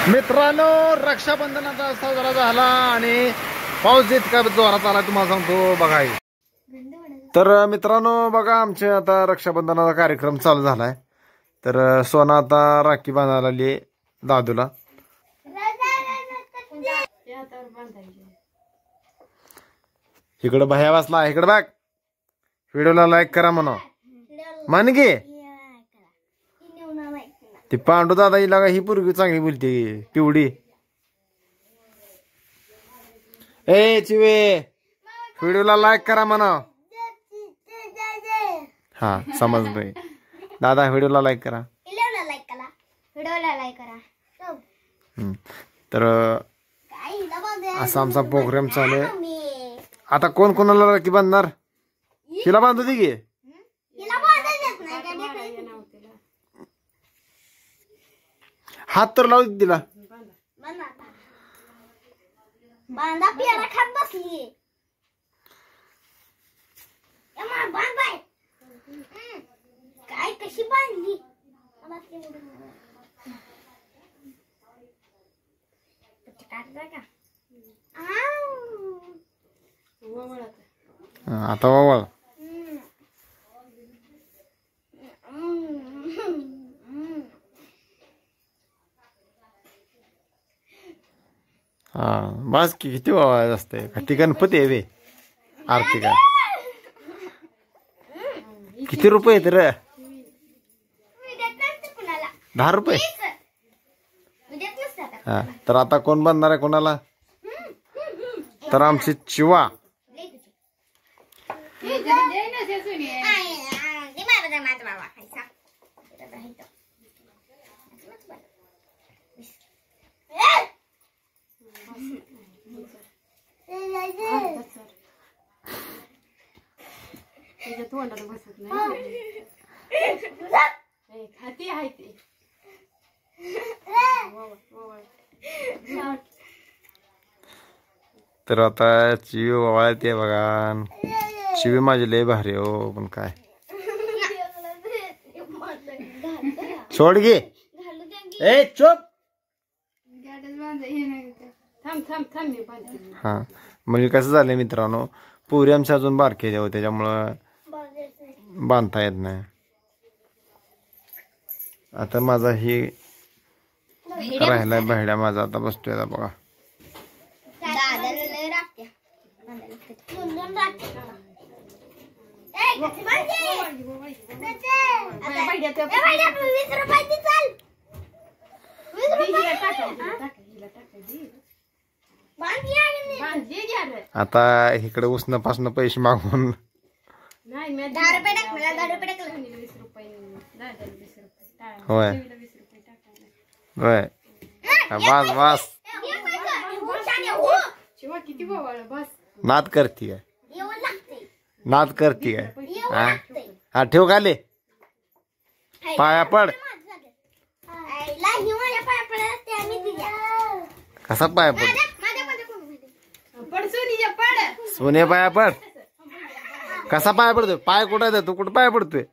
मित्रांनो, रक्षाबंधनाचा साजरा झाला आणि पाऊस इतका जोरात आला तुम्हाला सांगतो बघा. तर मित्रांनो बघा, आमचे आता रक्षाबंधनाचा कार्यक्रम चालू झालाय. तर सोना आता राखी बांधायला आली दादूला. इकडं भया वाचला, इकडं बघ. व्हिडिओला लाईक करा म्हणा मान गे. ती पांडू दादा हिला ही पोरगी चांगली बोलते पिवडी. ए चिवे, व्हिडिओला लाईक करा म्हणा. हा समजतोय दादा, व्हिडिओला लाईक करा. तर असा आमचा प्रोग्राम चालू आहे. आता कोण कोणाला राखी बांधणार? हिला बांधू दे गे. हात तर लावू दे तिला. बांधा पियाला खात बसली. काय कशी बांधली? आता वावळ. हा बस की, किती वावायचं असते. ती गणपती आहे वे आरती का. किती रुपये तर? 10 रुपये. हा, तर आता कोण बांधणार आहे कोणाला? तर आमची चिवा. तर आता चिवी वाळते बघा. चिवी माझी लय भारी हो, पण काय सोड गे. ए चुप. हा म्हणजे कसं झालंय मित्रांनो, पोरी आमच्या अजून बारके जाऊ, त्याच्यामुळं बांधता येत नाही. आता माझा ही राहिलाय बहिड्या माझा. आता बसतोय आता बघा. आता इकडे उसनं पासनं पैसे मागून होय होय बस बस. नाद करती आहे, नाद करती आहे. हा हा ठेव खाली. पाया पड. कसा पाया पड? सोने पाया पड. कसा पाया पडतोय? पाय कुठं आहे? तू कुठं पाया पडतोय?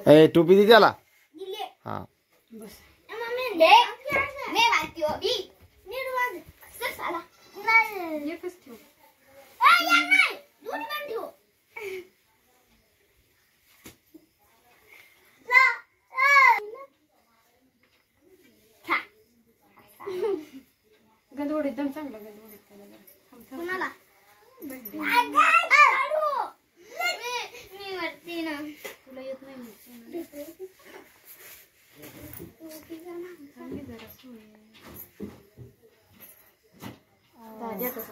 ए टोपी दे त्याला. हा गंधवड एकदम चांगला. तुला येत नाही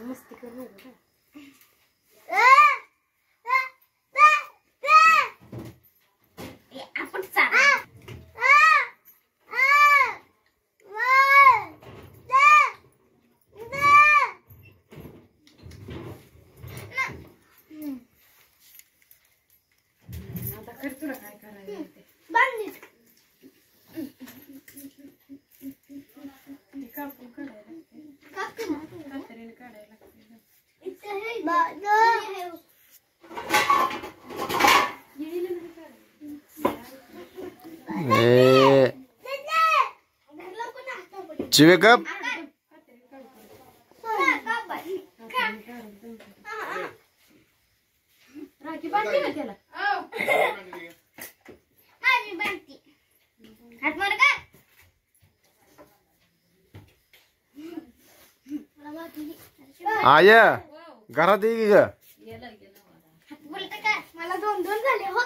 मस्ती कर. चिवे कप राखी बांधली ना त्याला माझी बांधती हात मार का आय घरात ये की ग बोलते का मला 2 झाले हो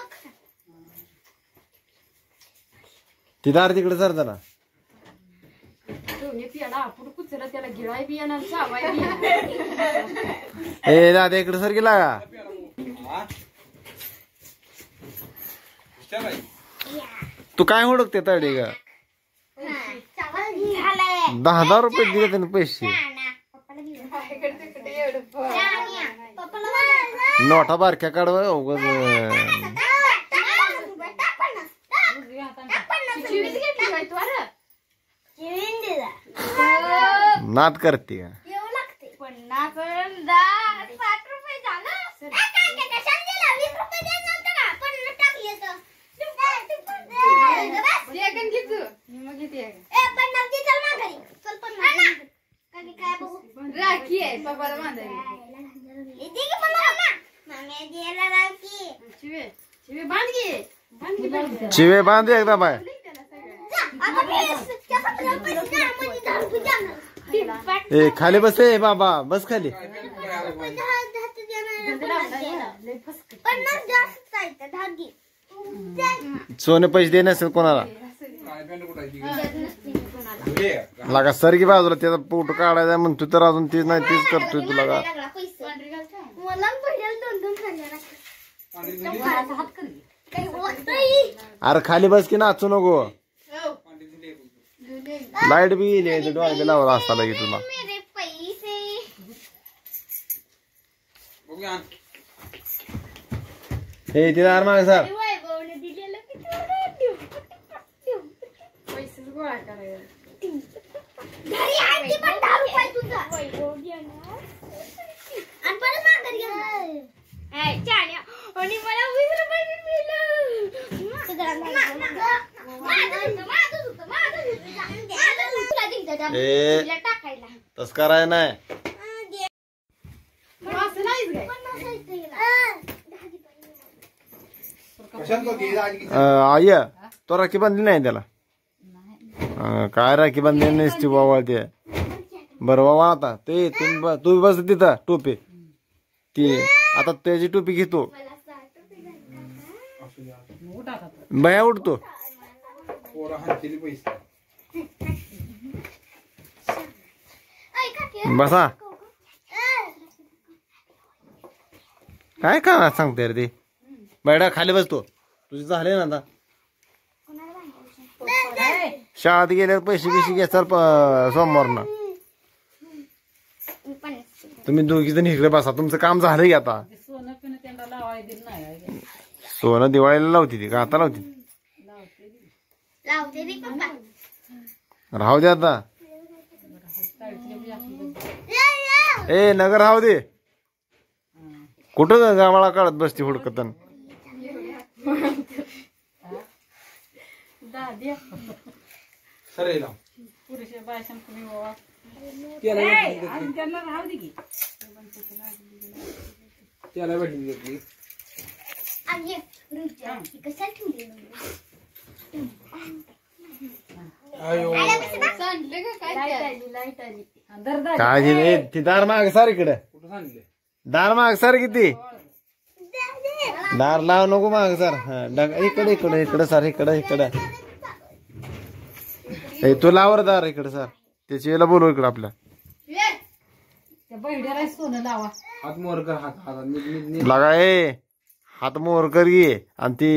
ती दार तिकडे सर जरा दोन्ही पियाला आपण कुचला त्याला गिळाय बी येणार चावाय बी येणार. ए दादा इकडे सर गेला का तू काय हुडकते तडी ग झालंय 10,000 रुपये दिले त्याने पैसे नोटा बारक्या काढवा उगाच चिवीच घेतली काय तू अरे नाद करते का 50 आणि 10 60 रुपये झालं कशाला दिला 20 रुपये द्यायचं नव्हतं का पण टाकली एकन घे तू मग घेते चल माघारी चल 50 काय बघू राखी आहे पप्पाला बांधायला येते की मला ना मम्मी दिला राखी चिवे बांध घे चिवे बांध एकदा बाय ए खाली बस ए बाबा बस खाली सोने पैसे दे नसेल कोणाला लागा सरकी बाजूला त्याचा फोटो काढायचा म्हणतो तर अजून ते नाही तेच करतोय तुला का अरे खाली बस की नाचू नको लाईट बी येईल डोळा बी लावला असता लगे तुला हे तिला अरे मागे सर पैसेच गोळा करायला आणि मला 20 रुपये टाकायला तस कराय नाही असं नाहीच काय आय तो राखी बांधली नाही त्याला काय राखी बांधली नसती बाबा ते बरं बाबा आता ते तू बस तिथं टोपी ती आता त्याची टोपी घेतो बया उडतो बसा काय का सांगते रे ते बैडा खाली बसतो तुझे झाले ना आता शाळेत गेल्यावर पैसे बिशे घ्या चल सोमवार ना तुम्ही दोघी जण इकडे बसा तुमचं काम झालं की आता सोनं दिवाळीला लावती ती का आता लावती राहू दे आता ए नगर राहू दे कुठं गावाला काढत बसती हुडकतन पुरुष बायशान तुम्ही बाबा त्यांना राहू दे की त्याला भेटली घेतली काय ती दार माग सार इकडे दार माग सार किती दार लाव नको माग सर इकडे इकडे इकडे सर इकडे इकडे तू लावर दार इकडे सर त्याची याला बोलू इकडे आपल्या सोनं लावा हात मोर कर हात लागा ए हात मोर कर घे आणि ती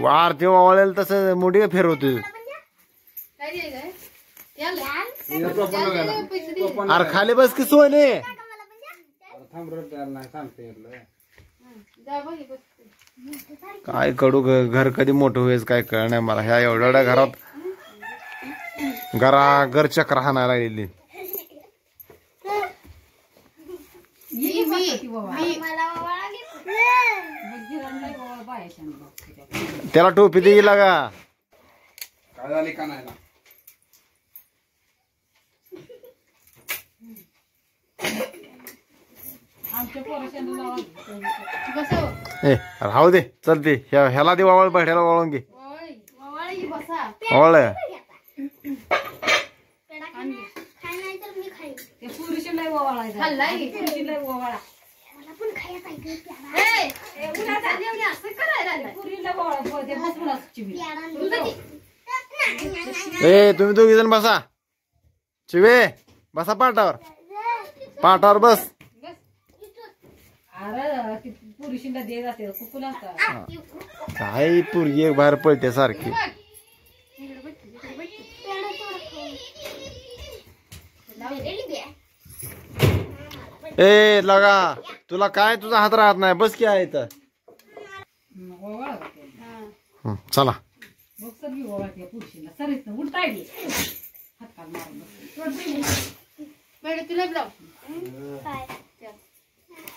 आरती वावळेल तसं मोठी फिरवते अरे खाली बस की सोने काय कडू घर कधी मोठं होईल काय कळ नाही मला ह्या एवढ्या घरात घर चक्र हाणायला लागलेली त्याला टोपी देईल का काय झाली का नाही आमच्या पोराशांना लावा. बसा. ए राहू दे चलते ह्याला दे वावळ बैठ्याला वाळून घे. ओय, वावळा ही बसा. वावळ खाय नाही तर मी खाईन. ते पुरुषाला वावळायचा. खाल्लाय पुरुषाला वावळा. मला पण खायचं आहे गं प्यारा. ए, उन्हात आली आणि असं करायला लागलाय. पुरीला वावळा ते बसून असची मी. प्यारा ए तुम्ही दोघी जण बसा. चिवे बसा पाटावर. पाटावर बस. अरे ती पुरुषीला दे जाते कुकून असतात. काय पोरगी एक बाहेर पळते सारखी. ए लगा तुला काय तुझा हात राहत नाही बस की आहे तर. चला मग सगळी वावळते पुरुषीला सरीच उलटायली हात काल मारून तुला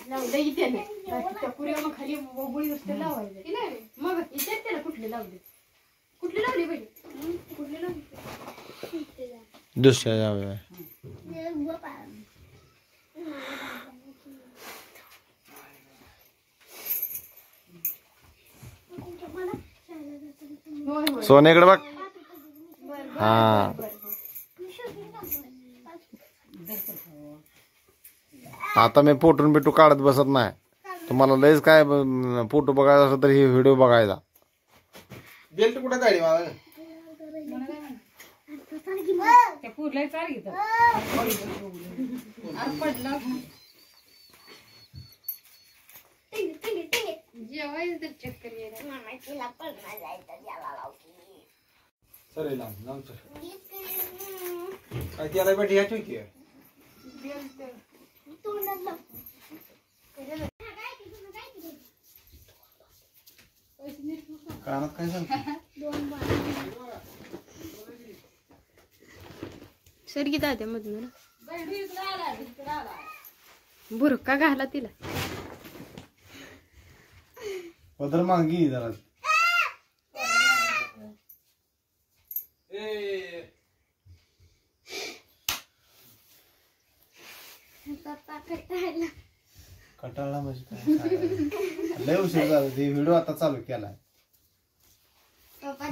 लावलं इथे त्या पुऱ्या मग खाली बोबळी गोष्ट लावायचं मग इथे त्याला कुठले लावले कुठली लावली पाहिजे कुठली लावली दुसऱ्या जाऊया. सोन्याकडे बघ. हा आता मी फोटो बिटू काढत बसत नाही. तुम्हाला लयच काय फोटो बघायचा असं तर हे व्हिडिओ बघायचा. बेल्ट कुठे काढली मला त्या पुरला चाल घेतो पडला जेवायचं तर चक्कर मामाचीला पण जायचं याला लावकी. सर लांब काय केला बेटी ह्या ठेवती तोंडात लाव. कानात काय सांगतो. सर किती आहे मधून बुरका घाला तिला पदर मांगी जरा. पप्पा कटाळला. कटाळला म्हणजे काय लय उशीर झाला. ते व्हिडिओ आता चालू केलाय.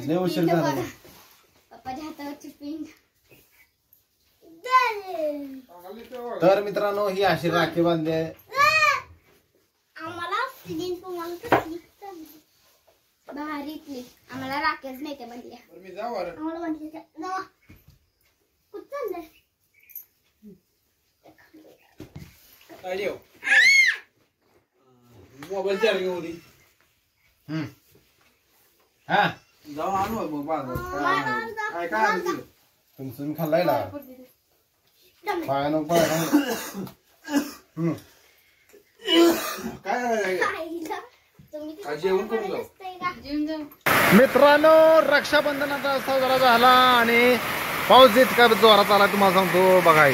लय उशीर झाला. पप्पाच्या हातावरची पिंड. तर मित्रांनो ही अशी राखी बांधली आहे. आम्हाला ऑक्सिजन तुम्हाला भारीतली आम्हाला राखेच नाही ते म्हणल्या. आम्हाला म्हणले जावा कुठं चाललंय. मोबाईल चार्जिंग होती. हा जाऊन आणू काय तुमचं खाल्लाय ना पाया नको मित्रांनो रक्षाबंधनाचा साजरा झाला आणि पाऊस इतका जोरात आला तुम्हाला सांगतो. बघा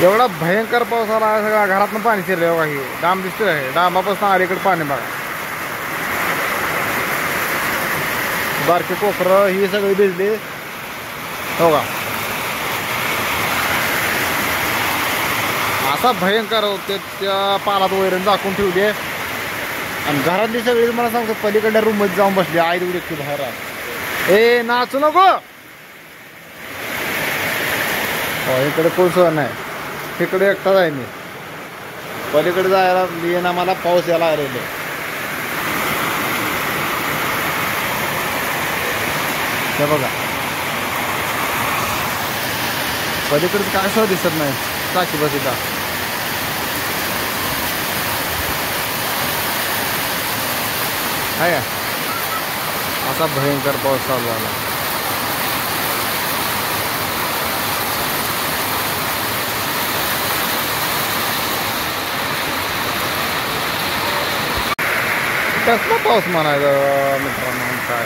एवढा भयंकर पाऊस आला सगळ्या घरातनं पाणी शिरलं. बघा हे डाम दिसतोय. डांबापासून अलीकडे पाणी बघा. बारकी कोकरं ही सगळी भिजली. हो का असा भयंकर होते. त्या पालात वैरण झाकून ठेवली आणि घरातली सगळी मला सांगतो पलीकडल्या रूम मध्ये जाऊन बसली. आई तेवढी एकटी बाहेर आहे. ए नाचू नको. हो इकडे कोण सुद्धा नाही. इकडे एकटाच आहे मी. पलीकडे जायला येईना मला पाऊस यायला आलेले. हे बघा पलीकडे काय सुद्धा दिसत नाही. टाकी बसीचा आहे असा भयंकर पाऊस चालू झाला. कसला पाऊस म्हणायचा मित्रांनो काय.